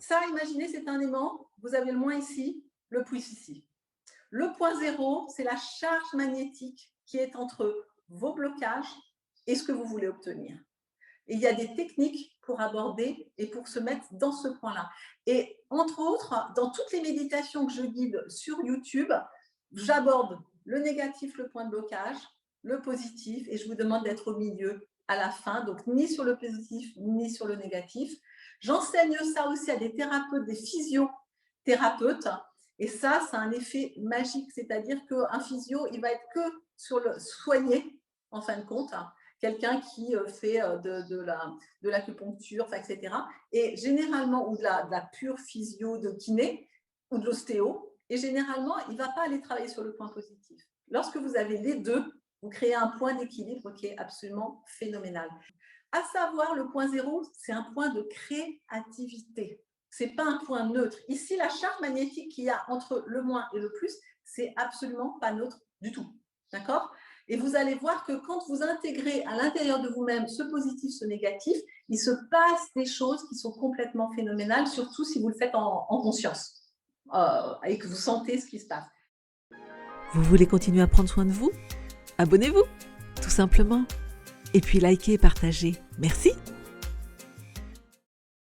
Ça, imaginez, c'est un aimant. Vous avez le moins ici, le plus ici. Le point zéro, c'est la charge magnétique qui est entre vos blocages et ce que vous voulez obtenir. Et il y a des techniques pour aborder et pour se mettre dans ce point-là. Et entre autres, dans toutes les méditations que je guide sur YouTube, j'aborde le négatif, le point de blocage, le positif, et je vous demande d'être au milieu à la fin, donc ni sur le positif, ni sur le négatif. J'enseigne ça aussi à des thérapeutes, des physiothérapeutes, et ça, c'est un effet magique, c'est-à-dire qu'un physio, il va être que sur le soigner, en fin de compte, quelqu'un qui fait de l'acupuncture, etc. Et généralement, ou de la pure physio de kiné, ou de l'ostéo, et généralement, il ne va pas aller travailler sur le point positif. Lorsque vous avez les deux, vous créez un point d'équilibre qui est absolument phénoménal. À savoir, le point zéro, c'est un point de créativité. Ce n'est pas un point neutre. Ici, la charge magnétique qu'il y a entre le moins et le plus, c'est absolument pas neutre du tout. D'accord? Et vous allez voir que quand vous intégrez à l'intérieur de vous-même ce positif, ce négatif, il se passe des choses qui sont complètement phénoménales, surtout si vous le faites en conscience et que vous sentez ce qui se passe. Vous voulez continuer à prendre soin de vous ? Abonnez-vous, tout simplement. Et puis likez et partagez. Merci.